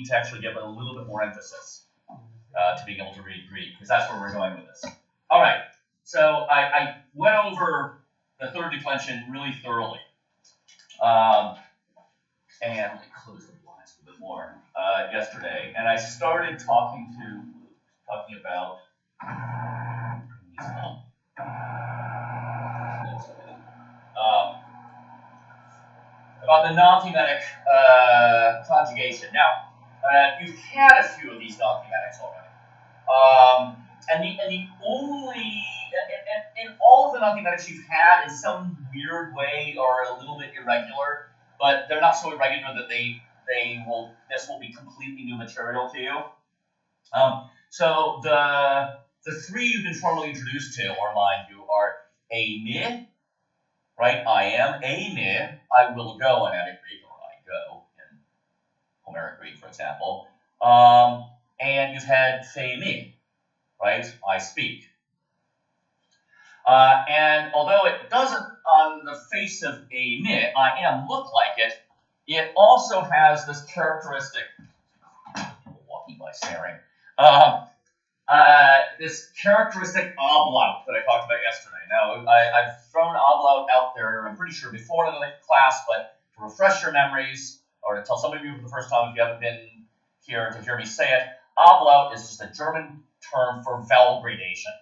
need to actually give a little bit more emphasis to being able to read Greek, because that's where we're going with this. All right, so I went over the third declension really thoroughly. And let me close the blinds a bit more yesterday, and I started talking about the non-thematic conjugation. Now, you've had a few of these non-thematics already, and the only in all of the non-thematics you've had in some weird way are a little bit irregular, but they're not so irregular that this will be completely new material to you. So the three you've been formally introduced to, or mind you, are eimi, right? I am, eimi, I will go in Attic Greek, or I go in Homeric Greek, for example. And you've had theimi, right? I speak. And although it doesn't, on the face of eimi, I am, look like it, it also has this characteristic, walking by staring, this characteristic ablaut that I talked about yesterday. Now, I've thrown ablaut out there, I'm pretty sure, before in the class, but to refresh your memories, or to tell some of you for the first time if you haven't been here to hear me say it, ablaut is just a German term for vowel gradation.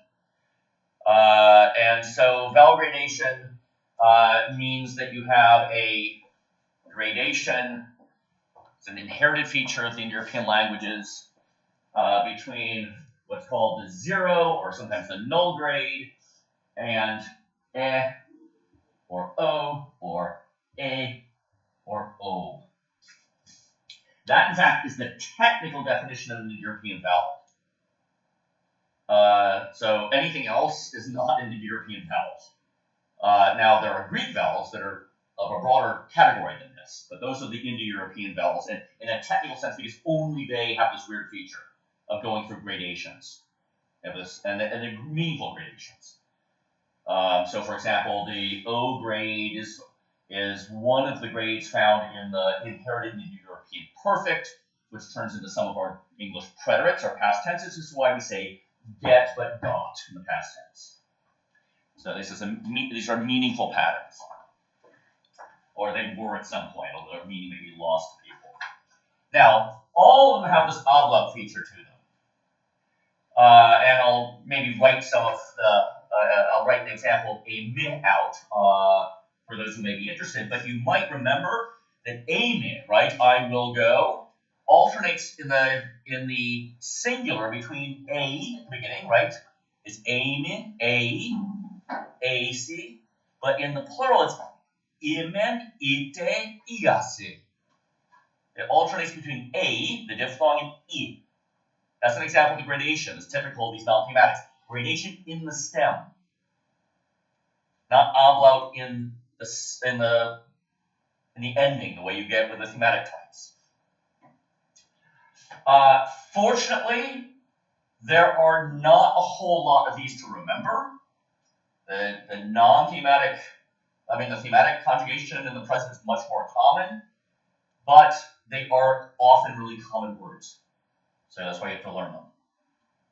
And so vowel gradation means that you have a gradation. It's an inherited feature of the Indo-European languages between what's called the zero, or sometimes the null grade, and or o, or a, or o. That, in fact, is the technical definition of an Indo-European vowel. So anything else is not an Indo-European vowel. Now, there are Greek vowels that are of a broader category than this, but those are the Indo-European vowels, and in a technical sense, because only they have this weird feature of going through gradations, and they're meaningful gradations. So, for example, the O grade is one of the grades found in the inherited Indo-European perfect, which turns into some of our English preterites, our past tenses. This is why we say get but got in the past tense. So these are meaningful patterns, or they were at some point, although their meaning may be lost to people. Now, all of them have this ablaut feature to them. And I'll maybe write I'll write the example of eimi out for those who may be interested, but you might remember that eimi, right, I will go, alternates in the singular between a at the beginning, right, is eimi, ac, but in the plural it's imen, ite, iasi. It alternates between a, the diphthong, and e. That's an example of the gradation. It's typical of these non-thematics. Gradation in the stem, not ablaut in the ending, the way you get with the thematic types. Fortunately, there are not a whole lot of these to remember. The thematic conjugation in the present is much more common, but they are often really common words. So that's why you have to learn them.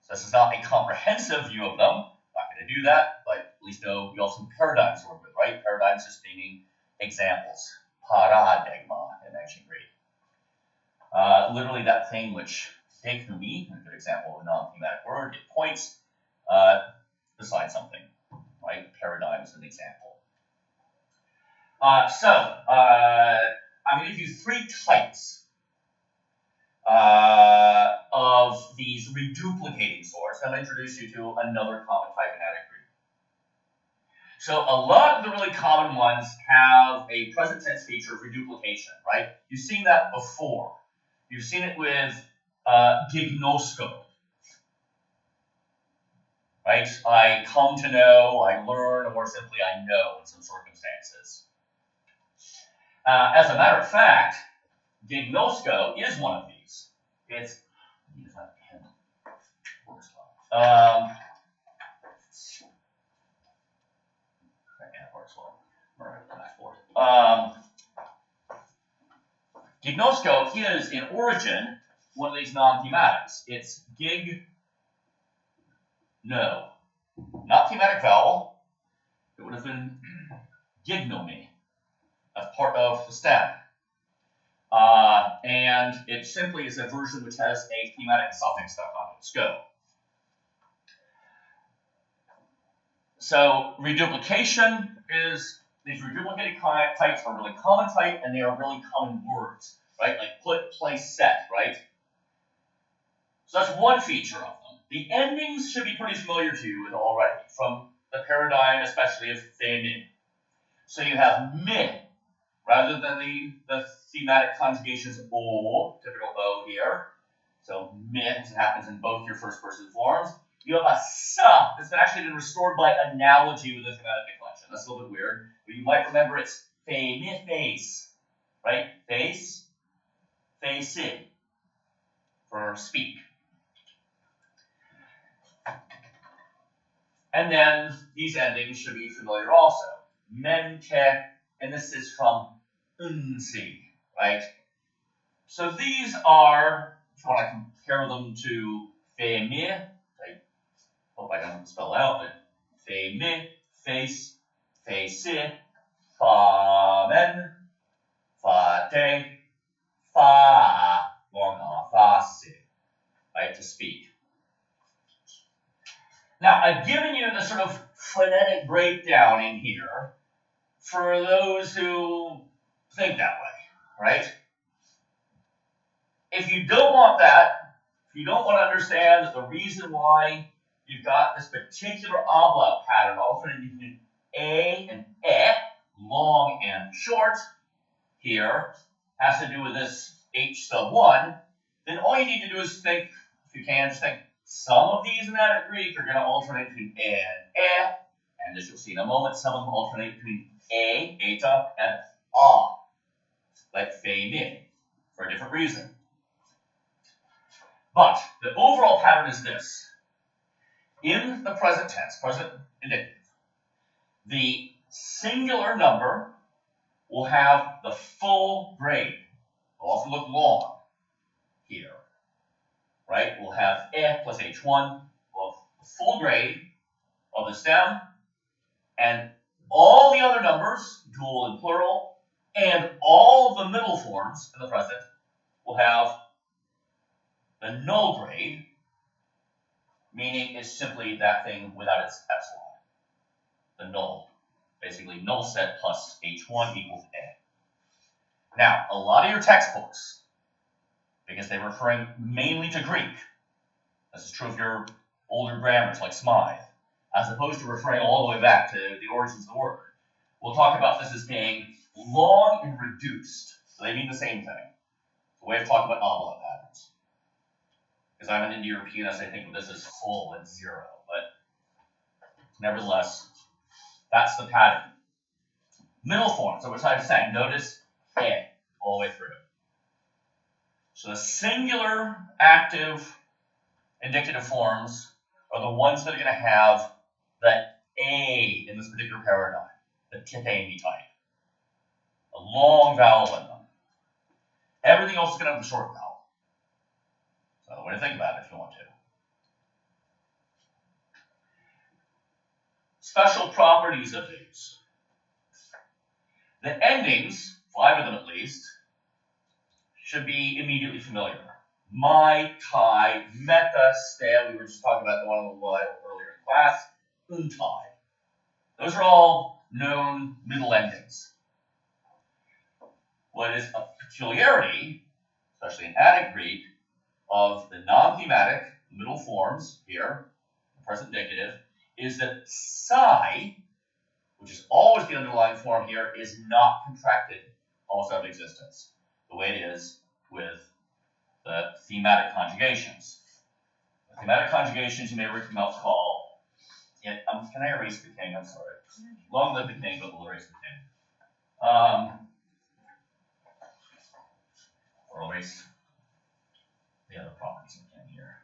So this is not a comprehensive view of them. I'm not going to do that, but at least know we also have paradigms to work with, right? Paradigms just meaning examples. Paradigma in ancient Greek. Literally that thing which deiknoumi, a good example of a non-thematic word, it points beside something, right? Paradigm is an example. I'm going to give you three types of these reduplicating sorts. I'm going to introduce you to another common type in Attic Greek. So a lot of the really common ones have a present tense feature of reduplication, right? You've seen that before. You've seen it with gignosko, right? I come to know, I learn, or more simply, I know in some circumstances. As a matter of fact, gignosko is one of these. It's gignosko is in origin one of these non-thematics. It's gig, no. Not thematic vowel. It would have been gignomy as part of the stem. And it simply is a version which has a thematic suffix stuck on it. Go. So reduplication is, these reduplicated types are really common type, and they are really common words, right? Like put, place, set, right? So that's one feature of them. The endings should be pretty familiar to you already from the paradigm, especially of femi. So you have mi, rather than the thematic conjugations o, typical o here. So mi, as it happens in both your first person forms. You have a sa that's actually been restored by analogy with the thematic declension. That's a little bit weird, but you might remember it's fe, mi, face, right? Face, face, for speak. And then these endings should be familiar also. Men, ke, and this is from unsi, right? So these are, if you want to compare them to fe, mi, I hope I don't spell out, but fe, mi, face, fe, si, fa, men, fa, te, fa, long a, fa, si, right, to speak. Now, I've given you the sort of phonetic breakdown in here for those who think that way, right? If you don't want that, if you don't want to understand the reason why you've got this particular ablaut pattern alternating between a and e, long and short, here, has to do with this h sub 1, then all you need to do is think, if you can, just think, some of these in that Greek are going to alternate between a and e, and as you'll see in a moment, some of them alternate between a, eta, and a, like fe, mi, for a different reason. But the overall pattern is this. In the present tense, present indicative, the singular number will have the full grade. It will often look long here, right? We'll have e plus h1, we'll have the full grade of the stem, and all the other numbers, dual and plural, and all of the middle forms in the present will have the null grade, meaning it's simply that thing without its epsilon, the null. Basically, null set plus h1 equals a. Now, a lot of your textbooks, because they're referring mainly to Greek, this is true of your older grammars like Smythe, as opposed to referring all the way back to the origins of the word, we'll talk about this as being long and reduced. So they mean the same thing. The way of talking about ablaut patterns. Because I'm an Indo-Europeanist, I think of this as full and zero, but nevertheless, that's the pattern. Middle form, so what I'm saying, notice e all the way through. So the singular active indicative forms are the ones that are going to have the a in this particular paradigm, the tipemi type. A long vowel in them. Everything else is going to have a short vowel. So the way to think about it if you want to. Special properties of these. The endings, 5 of them at least, should be immediately familiar. My, kai, meta, ste, we were just talking about the one a little while earlier in class, untai. Those are all known middle endings. What is a peculiarity, especially in Attic Greek, of the non-thematic middle forms here, the present indicative, is that psi, which is always the underlying form here, is not contracted almost out of existence, the way it is with the thematic conjugations. The thematic conjugations you may recall, can I erase the king? I'm sorry. Long live the king, but we'll erase the king. Or erase the other properties of king here.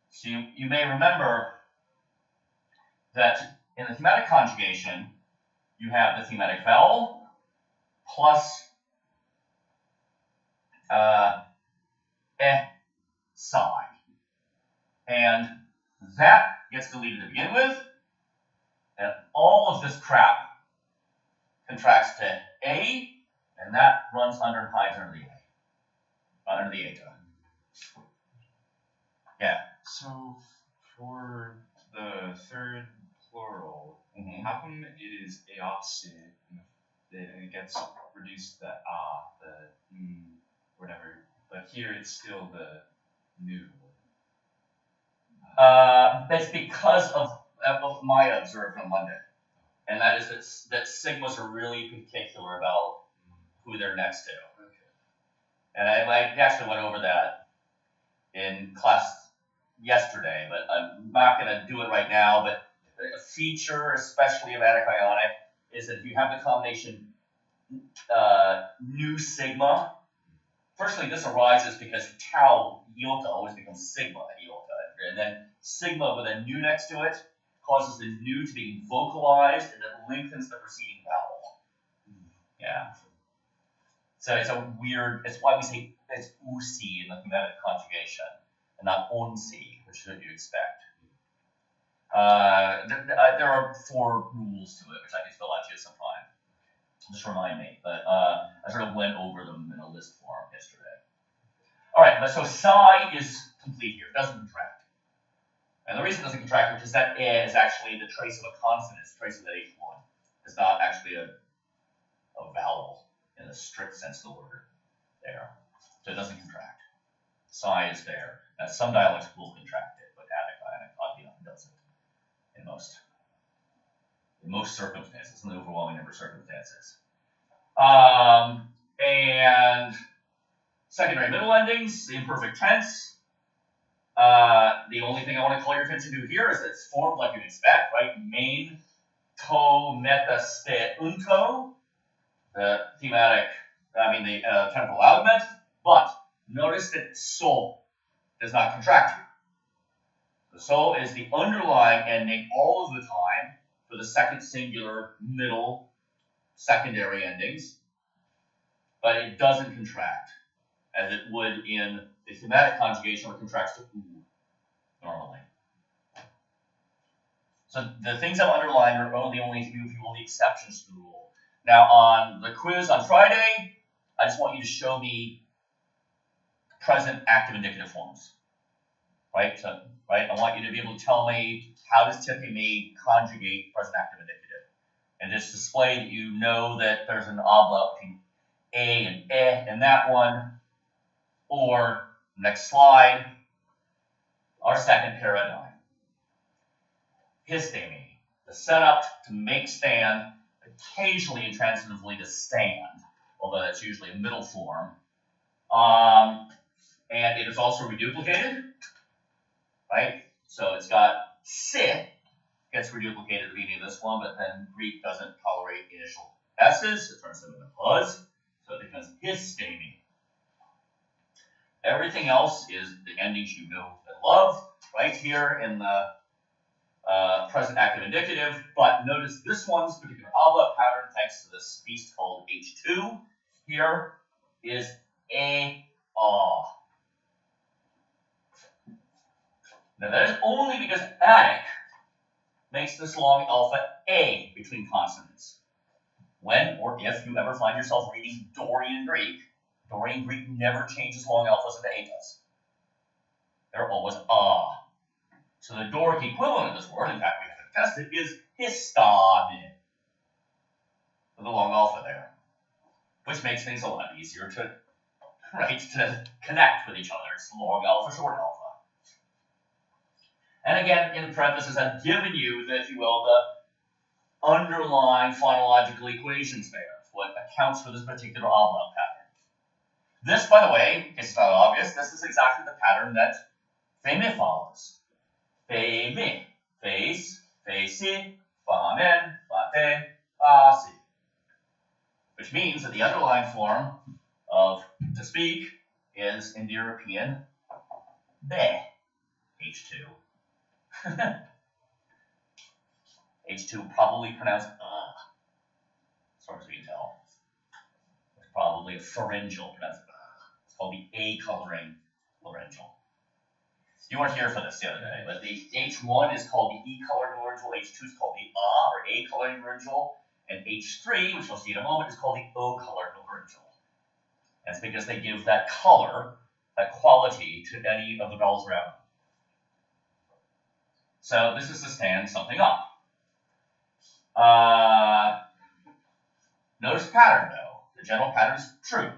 So you may remember that in the thematic conjugation, you have the thematic vowel plus psi. And that gets deleted to begin with, and all of this crap contracts to A, and that runs under and hides under the A, under the eta. Yeah. So for the third plural, how come it is eose and it gets reduced to the whatever, but here it's still the new? That's because of what Maya observed on Monday, and that is that sigmas are really particular about who they're next to. Okay. And I actually went over that in class yesterday, but I'm not going to do it right now. But a feature, especially of anic-ionic, is that if you have the combination nu sigma, firstly, this arises because tau iota always becomes sigma iota, and then sigma with a nu next to it causes the nu to be vocalized, and it lengthens the preceding vowel. Yeah. So it's a weird, it's why we say it's usi in the phonetic conjugation, and not onsi, which is what you'd expect. There are 4 rules to it, which I can spell out to you sometime. Just remind me, but I sort of went over them in a list form yesterday. All right, but so psi is complete here. It doesn't contract. And the reason it doesn't contract is that is actually the trace of a consonant. It's trace of that H1. It's not actually a vowel in the strict sense of the word there. So it doesn't contract. Psi is there. Now, some dialects will contract it, but anic-ionic doesn't in most circumstances, in the overwhelming number of circumstances. And secondary middle endings, the imperfect tense. The only thing I want to call your attention to here is that it's formed like you'd expect, right? Main, to, meta, ste, unto. The thematic, the temporal augment. But notice that so does not contract here. The so is the underlying ending all of the time for the second singular, middle, secondary endings, but it doesn't contract as it would in the thematic conjugation, where it contracts to u normally. So the things I've underlined are only the exceptions to the rule. Now on the quiz on Friday, I just want you to show me present active indicative forms. Right? So, right? I want you to be able to tell me how does tipping me conjugate present active indicative. And just display that you know that there's an abla between a and in that one. Or, next slide, our second paradigm. Histemi, the setup to make stand, occasionally intransitively to stand, although that's usually a middle form. And it is also reduplicated, right? So it's got si, gets reduplicated at the beginning of this one, but then Greek doesn't tolerate initial s's, it turns them into us, so it becomes histemi. Everything else is the endings you know and love, right here in the present active indicative, but notice this one's particular abla pattern, thanks to this beast called H2, here is a. Now that is only because anic makes this long alpha A between consonants. When or if you ever find yourself reading Dorian Greek never changes long alphas into etas. They're always So the Doric equivalent of this word, in fact we haven't tested, is histami, with a long alpha there, which makes things a lot easier to connect with each other. It's long alpha, short alpha. And again, in parentheses, I've given you, if you will, the underlying phonological equations there, what accounts for this particular abla pattern. This, by the way, in case it's not obvious, this is exactly the pattern that feme follows. Feme, face, facey, famen, fate, asi. Which means that the underlying form of to speak is Indo-European be, H2. H2 probably pronounced as far as we can tell. It's probably a pharyngeal pronounced. It's called the A coloring laryngeal. You weren't here for this the other day, but the H1 is called the E-colored laryngeal, H2 is called the or A-colored laryngeal, and H3, which we'll see in a moment, is called the O-colored laryngeal. That's because they give that color, that quality to any of the vowels around them. So this is to stand something up. Notice the pattern, though. The general pattern is true.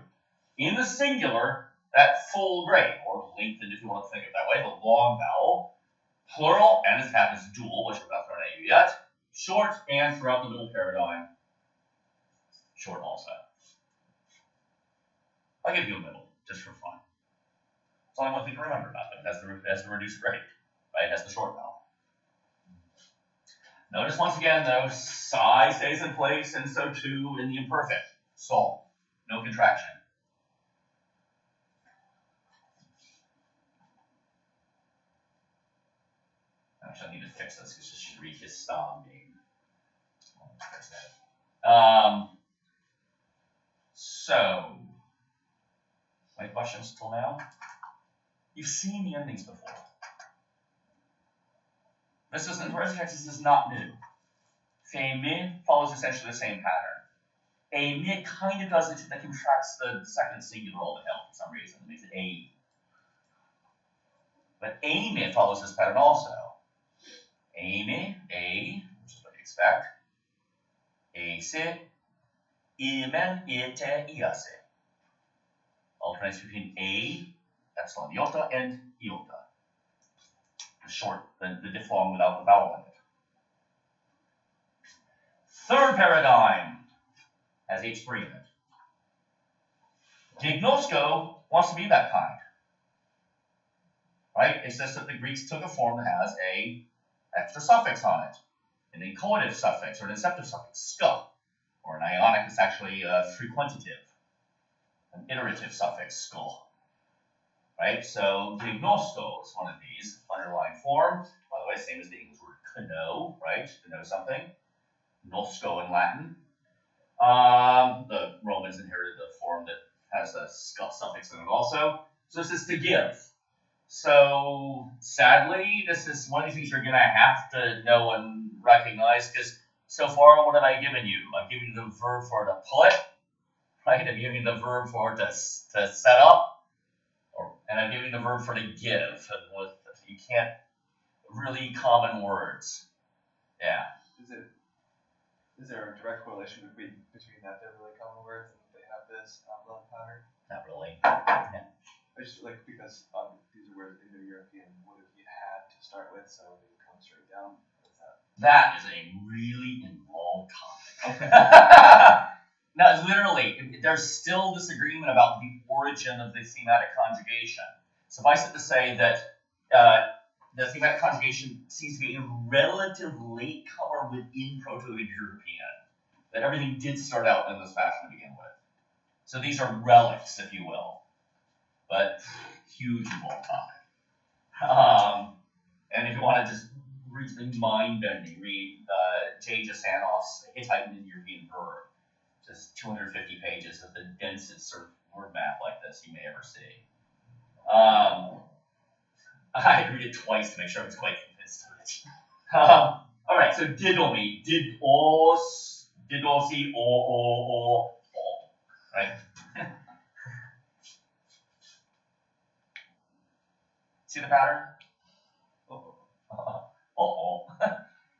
In the singular, that full grade, or lengthened if you want to think of it that way, the long vowel, plural, and it happens dual, which we're not throwing at you yet, short, and throughout the middle paradigm, short also. I'll give you a middle, just for fun. That's all I want you to remember about it. It has the reduced grade, right? It has the short vowel. Notice once again, though, psi stays in place, and so too in the imperfect. Sol. No contraction. Actually, I need to fix this because you should read his name. So, my questions till now? You've seen the endings before. This is not new. Fe follows essentially the same pattern. A kind of does it that contracts the second singular all the hell for some reason. It makes it a. But a follows this pattern also. A, which is what you expect. A-se, imen, ete, iase. Alternates between a, epsilon iota, and iota. The short, the diphthong without the vowel in it. Third paradigm has H3 in it. Gignosko wants to be that kind. Right? It's just that the Greeks took a form that has a extra suffix on it. An inchoative suffix or an inceptive suffix, ska. Or an ionic is actually a frequentative. An iterative suffix, sko. Right? So gignosko is one of these underlying forms. By the way, same as the English word kno, right? To know something. Nosco in Latin. The Romans inherited the form that has a ska suffix in it also. So this is to give. So sadly, this is one of these things you're going to have to know and recognize, because so far, what have I given you? I've given you the verb for to put, right? I've given you the verb for to set up, and I've given you the verb for to give. And you can't really common words. Yeah. Is there a direct correlation between that they're really common words and they have this outline pattern? Not really. Yeah. I just because these are words Indo-European would have had to start with, so they would come straight down. That is a really involved topic. Now, literally, there's still disagreement about the origin of the thematic conjugation. Suffice it to say that the thematic conjugation seems to be a relative latecomer within Proto-Indo-European. That everything did start out in this fashion to begin with. So these are relics, if you will. But huge involved topic. And if you want to just read something mind-bending, read J. Jasanoff's Hittite and Indo-European verb. Just 250 pages of the densest sort of word map like this you may ever see. I had to read it twice to make sure I was quite convinced of it. All right, so didomi, didos, didosi, o, right? See the pattern? All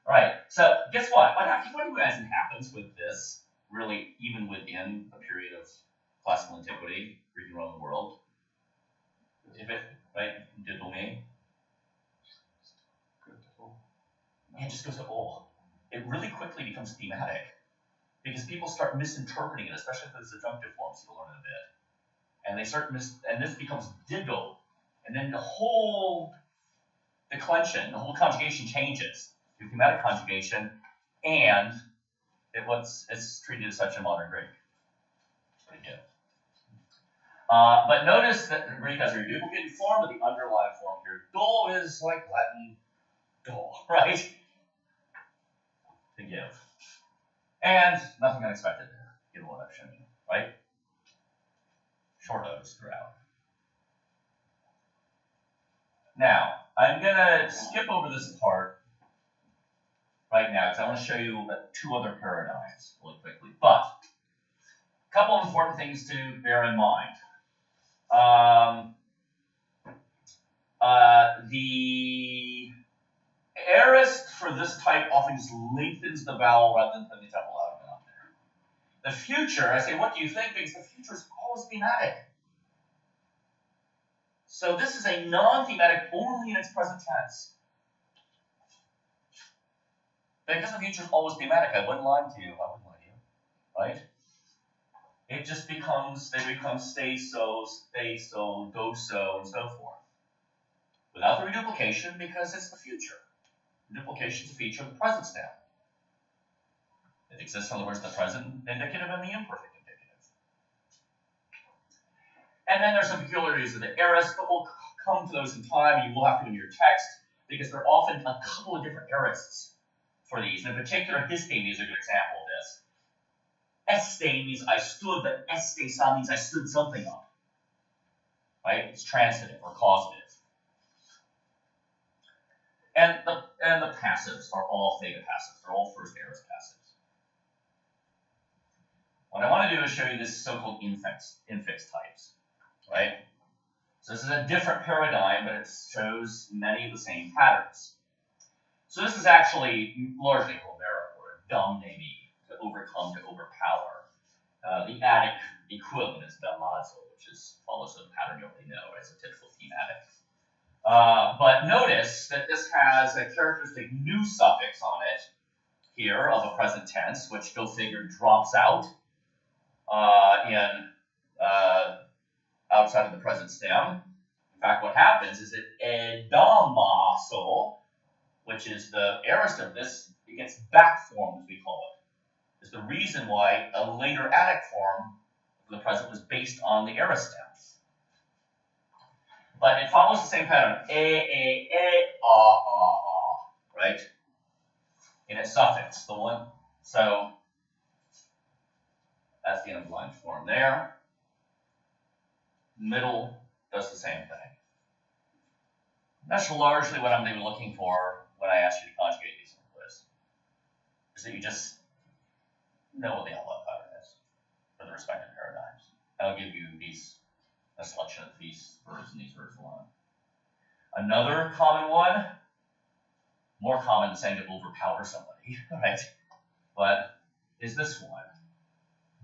right, so guess what? What do you imagine happens with this, really, even within a period of classical antiquity, Greek and Roman world? If it, right, didomi. It just goes to all. It really quickly becomes thematic because people start misinterpreting it, especially if it's adjunctive forms you'll learn in a bit. And they start and this becomes dido. And then the whole declension, the whole conjugation changes to thematic conjugation, and it's treated as such in modern Greek. Pretty good. But notice that the Greek has a reduplicated form, but the underlying form here, do, is like Latin do, right? To give. And nothing unexpected there, given what I've shown you, right? Short O's throughout. Now, I'm going to skip over this part right now because I want to show you two other paradigms really quickly. But a couple of important things to bear in mind. The aorist for this type often just lengthens the vowel rather than putting the temporal outlet on there. The future, I say, what do you think? Because the future is always thematic. So this is a non-thematic only in its present tense. Because the future is always thematic, I wouldn't lie to you. I wouldn't lie to you, right? It just becomes, they become stay so, go so, and so forth. Without the reduplication, because it's the future. Reduplication is a feature of the present stem. It exists, in other words, the present indicative and the imperfect indicative. And then there's some peculiarities of the aorist, but we'll come to those in time. You will have to in your text, because there are often a couple of different aorists for these. And in particular, histane is a good example of this. Estane means I stood, but estesa means I stood something up. Right? It's transitive or causative. And the passives are all theta passives. They're all first aorist passives. What I want to do is show you this so-called infix types. Right? So this is a different paradigm, but it shows many of the same patterns. So this is actually largely Homeric, or damnemi, to overcome, to overpower. The Attic equivalent is damnazo, which follows a pattern you already know, as a typical thematic. But notice that this has a characteristic new suffix on it here of a present tense, which go figure drops out outside of the present stem. In fact, what happens is that edamaso, which is the aorist of this, it gets back formed, as we call it. It's the reason why a later Attic form of the present was based on the aorist stem. But it follows the same pattern, right? In its suffix, the one. So that's the underlined form there. Middle does the same thing. That's largely what I'm going to be looking for when I ask you to conjugate these in the quiz. Is that you just know what the outlet pattern is for the respective paradigms. I'll give you a selection of these verbs and these verbs alone. Another common one, more common than saying to overpower somebody, right? But is this one.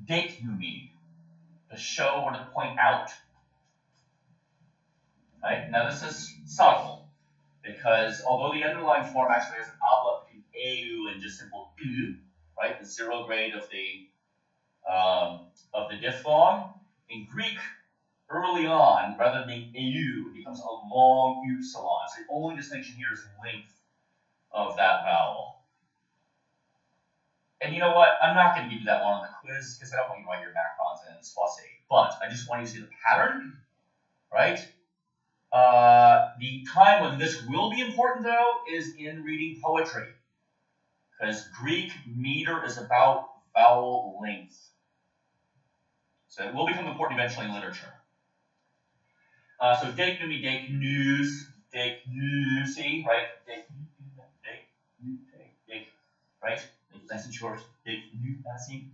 Deiknumi, to show or to point out. Right? Now this is subtle, because although the underlying form actually has an abla between eu and just simple u, right? The zero grade of the diphthong, in Greek, early on, rather than being eu, it becomes a long upsilon. So the only distinction here is length of that vowel. And you know what? I'm not going to give you that one on the quiz because I don't want you to write your macrons and fussy. But I just want you to see the pattern, right? The time when this will be important, though, is in reading poetry. Because Greek meter is about vowel length. So it will become important eventually in literature. So deiknumi, deiknus, deiknusi, right? Deik, right? Nice and short. Deiknasi.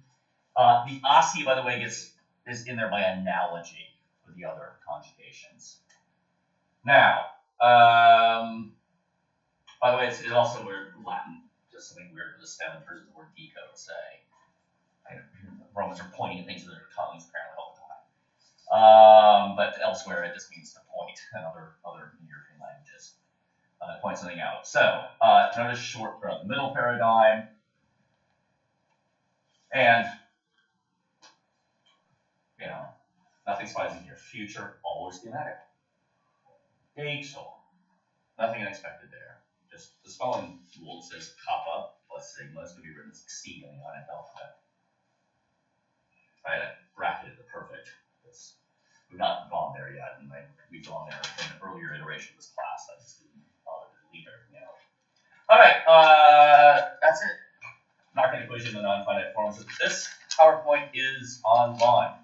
The asi, by the way, is in there by analogy with the other conjugations. Now, by the way, it's also weird Latin, just something weird with the stem in terms of the word decode, say. Romans are pointing at things with their tongues apparently all the time. But elsewhere, it just means to point in other European languages. Point something out. So, notice short throughout the middle paradigm. And, nothing surprising here. Future, always thematic. Deiksol. Nothing unexpected there. Just the spelling rule says kappa plus sigma is going to be written as C on the Ionic alphabet. Right, I bracketed the perfect. We've not gone there yet, and we've gone there in an earlier iteration of this class. I just didn't bother to leave everything out. All right, that's it. Marking equation in the non-finite form. So this PowerPoint is online.